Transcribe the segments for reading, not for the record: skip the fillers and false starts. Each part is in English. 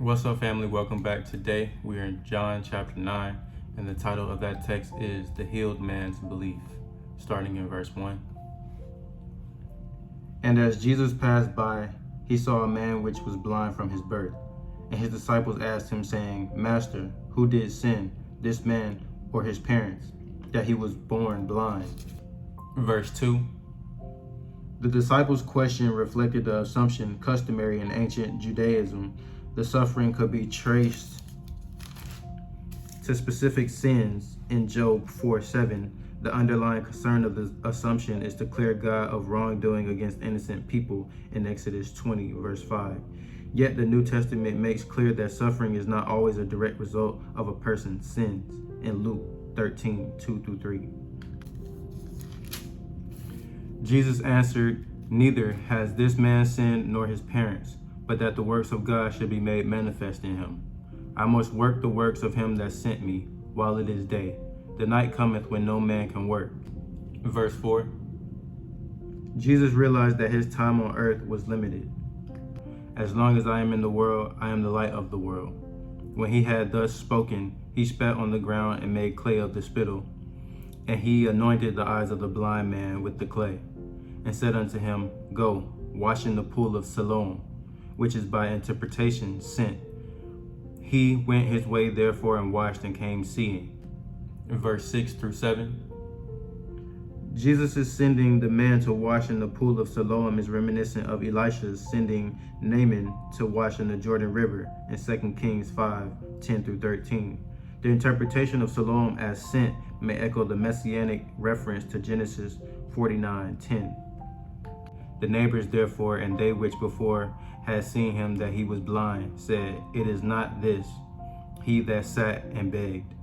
What's up, family? Welcome back. Today we are in John chapter 9, and the title of that text is The Healed Man's Belief, starting in verse 1. And as Jesus passed by, he saw a man which was blind from his birth. And his disciples asked him, saying, Master, who did sin, this man or his parents, that he was born blind? Verse 2. The disciples' question reflected the assumption customary in ancient Judaism. The suffering could be traced to specific sins in Job 4:7. The underlying concern of the assumption is to clear God of wrongdoing against innocent people in Exodus 20, verse 5. Yet the New Testament makes clear that suffering is not always a direct result of a person's sins in Luke 13:2-3. Jesus answered, Neither has this man sinned nor his parents, but that the works of God should be made manifest in him. I must work the works of him that sent me while it is day. The night cometh when no man can work. Verse 4. Jesus realized that his time on earth was limited. As long as I am in the world, I am the light of the world. When he had thus spoken, he spat on the ground and made clay of the spittle. And he anointed the eyes of the blind man with the clay, and said unto him, Go, wash in the pool of Siloam, which is by interpretation sent. He went his way therefore and washed and came seeing. Verse 6-7. Jesus' sending the man to wash in the pool of Siloam is reminiscent of Elisha's sending Naaman to wash in the Jordan River in 2 Kings 5:10-13. The interpretation of Siloam as sent may echo the messianic reference to Genesis 49:10. The neighbors therefore, and they which before had seen him that he was blind, said, It is not this, he that sat and begged.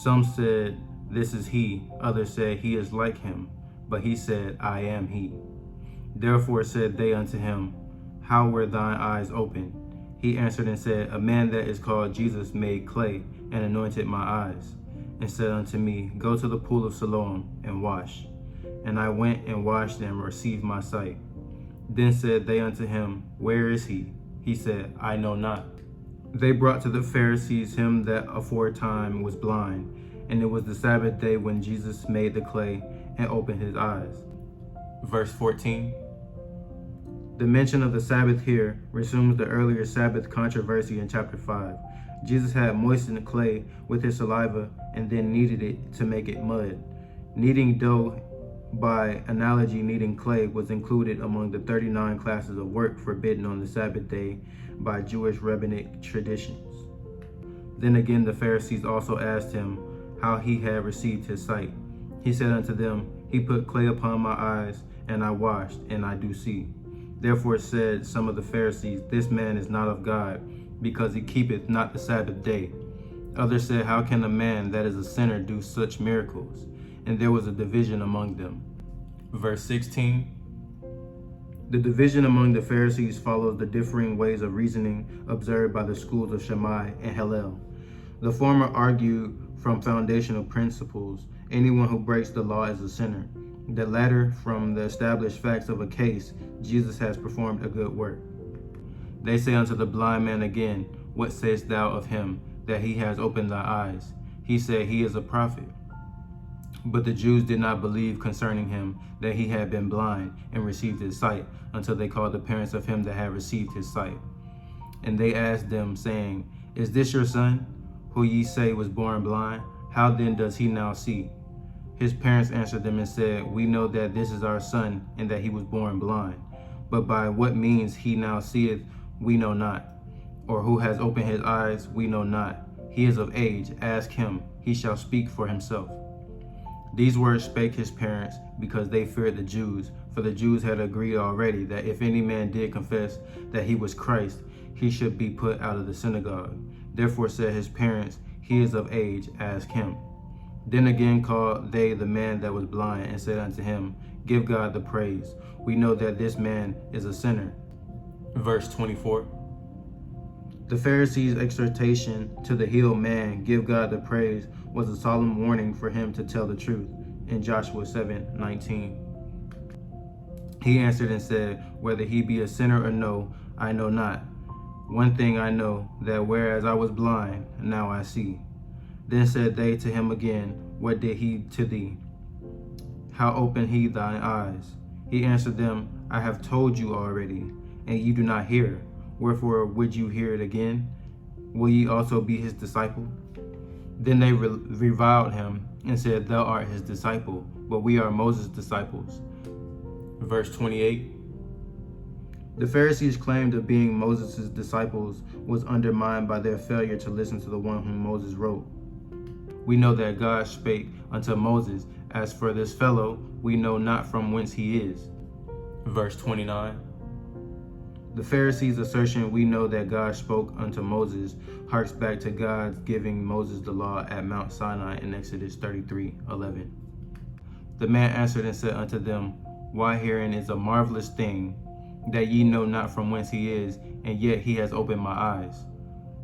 Some said, This is he. Others said, He is like him. But he said, I am he. Therefore said they unto him, How were thine eyes opened? He answered and said, A man that is called Jesus made clay and anointed my eyes, and said unto me, Go to the pool of Siloam and wash. And I went and washed and received my sight. Then said they unto him, Where is he? He said, I know not. They brought to the Pharisees him that aforetime was blind, and it was the Sabbath day when Jesus made the clay and opened his eyes. Verse 14. The mention of the Sabbath here resumes the earlier Sabbath controversy in chapter 5. Jesus had moistened the clay with his saliva and then kneaded it to make it mud. Kneading dough, by analogy kneading clay, was included among the 39 classes of work forbidden on the Sabbath day by Jewish rabbinic traditions. Then again the Pharisees also asked him how he had received his sight. He said unto them, He put clay upon my eyes, and I washed, and I do see. Therefore said some of the Pharisees, This man is not of God, because he keepeth not the Sabbath day. Others said, How can a man that is a sinner do such miracles? And there was a division among them. Verse 16. The division among the Pharisees follows the differing ways of reasoning observed by the schools of Shammai and Hillel. The former argued from foundational principles, anyone who breaks the law is a sinner. The latter from the established facts of a case, Jesus has performed a good work. They say unto the blind man again, What sayest thou of him, that he has opened thy eyes? He said, He is a prophet. But the Jews did not believe concerning him that he had been blind and received his sight, until they called the parents of him that had received his sight. And they asked them, saying, Is this your son, who ye say was born blind? How then does he now see? His parents answered them and said, We know that this is our son, and that he was born blind. But by what means he now seeth, we know not. Or who has opened his eyes, we know not. He is of age, ask him, he shall speak for himself. These words spake his parents, because they feared the Jews, for the Jews had agreed already that if any man did confess that he was Christ, he should be put out of the synagogue. Therefore said his parents, He is of age, ask him. Then again called they the man that was blind, and said unto him, Give God the praise. We know that this man is a sinner. Verse 24. The Pharisees' exhortation to the healed man, Give God the praise, was a solemn warning for him to tell the truth in Joshua 7:19. He answered and said, Whether he be a sinner or no, I know not. One thing I know, that whereas I was blind, now I see. Then said they to him again, What did he to thee? How opened he thine eyes? He answered them, I have told you already, and ye do not hear. Wherefore would you hear it again? Will ye also be his disciple? Then they reviled him, and said, Thou art his disciple, but we are Moses' disciples. Verse 28. The Pharisees' claim of being Moses' disciples was undermined by their failure to listen to the one whom Moses wrote. We know that God spake unto Moses, As for this fellow, we know not from whence he is. Verse 29. The Pharisees' assertion, we know that God spoke unto Moses, harks back to God giving Moses the law at Mount Sinai in Exodus 33:11. The man answered and said unto them, Why herein is a marvelous thing, that ye know not from whence he is, and yet he has opened my eyes.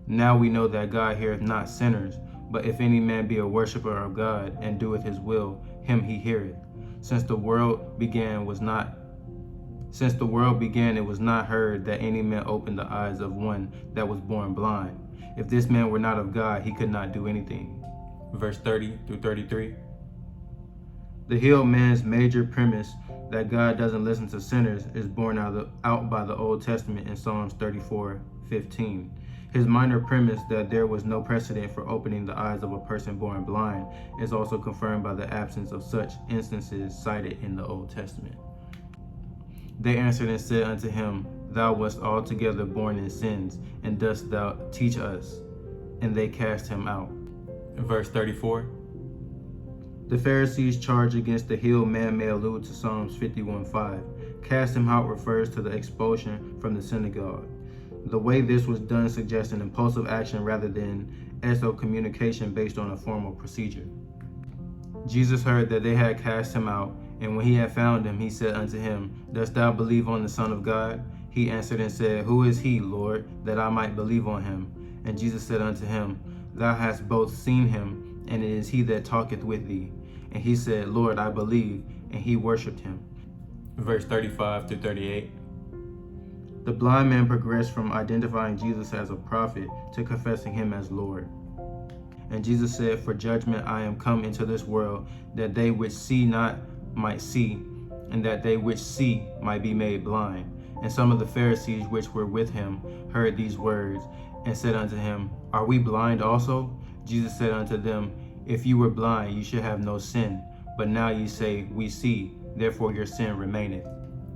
Now we know that God heareth not sinners, but if any man be a worshipper of God, and doeth his will, him he heareth. Since the world began, it was not heard that any man opened the eyes of one that was born blind. If this man were not of God, he could not do anything. Verse 30 through 33. The healed man's major premise that God doesn't listen to sinners is borne out by the Old Testament in Psalms 34:15. His minor premise that there was no precedent for opening the eyes of a person born blind is also confirmed by the absence of such instances cited in the Old Testament. They answered and said unto him, Thou wast altogether born in sins, and dost thou teach us? And they cast him out. Verse 34. The Pharisees' charge against the healed man may allude to Psalms 51:5. Cast him out refers to the expulsion from the synagogue. The way this was done suggests an impulsive action rather than communication based on a formal procedure. Jesus heard that they had cast him out, and when he had found him, he said unto him, Dost thou believe on the Son of God? He answered and said, Who is he, Lord, that I might believe on him? And Jesus said unto him, Thou hast both seen him, and it is he that talketh with thee. And he said, Lord, I believe, and he worshipped him. Verse 35 to 38. The blind man progressed from identifying Jesus as a prophet to confessing him as Lord. And Jesus said, For judgment I am come into this world, that they which see not might see, and that they which see might be made blind. And some of the Pharisees which were with him heard these words, and said unto him, Are we blind also? Jesus said unto them, If you were blind, you should have no sin. But now ye say, We see, therefore your sin remaineth.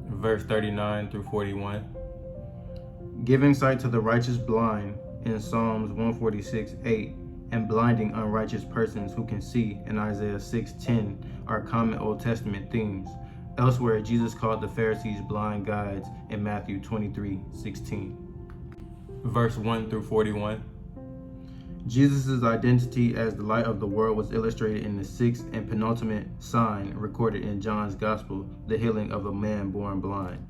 Verse 39 through 41. Giving sight to the righteous blind in Psalms 146:8, and blinding unrighteous persons who can see in Isaiah 6:10 are common Old Testament themes. Elsewhere, Jesus called the Pharisees blind guides in Matthew 23:16. Verse 1 through 41. Jesus' identity as the light of the world was illustrated in the sixth and penultimate sign recorded in John's Gospel, the healing of a man born blind.